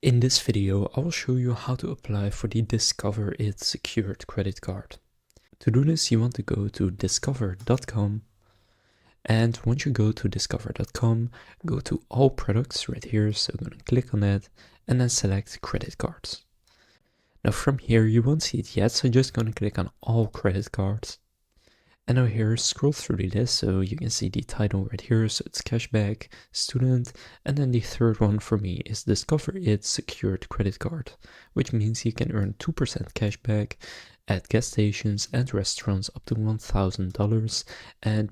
In this video, I will show you how to apply for the Discover It secured credit card. To do this, you want to go to discover.com, and once you go to discover.com, go to all products right here, so I'm going to click on that and then select credit cards. Now from here you won't see it yet, so just going to click on all credit cards. And now here, scroll through the list so you can see the title right here. So it's cashback, student, and then the third one for me is Discover It secured credit card, which means you can earn 2% cashback at gas stations and restaurants up to $1,000. And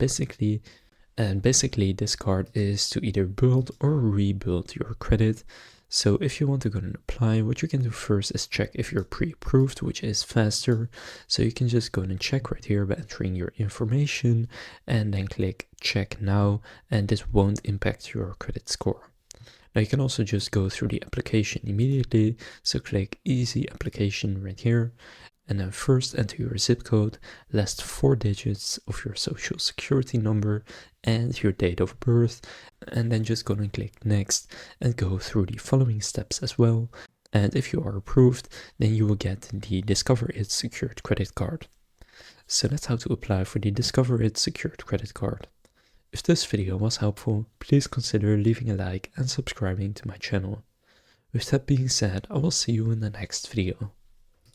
basically this card is to either build or rebuild your credit. So if you want to go and apply, what you can do first is check if you're pre-approved, which is faster. So you can just go and check right here by entering your information and then click check now, and this won't impact your credit score. Now you can also just go through the application immediately. So click easy application right here. And then first enter your zip code, last 4 digits of your social security number and your date of birth, and then just go and click next and go through the following steps as well. And if you are approved, then you will get the Discover It secured credit card. So that's how to apply for the Discover It secured credit card. If this video was helpful, please consider leaving a like and subscribing to my channel. With that being said, I will see you in the next video.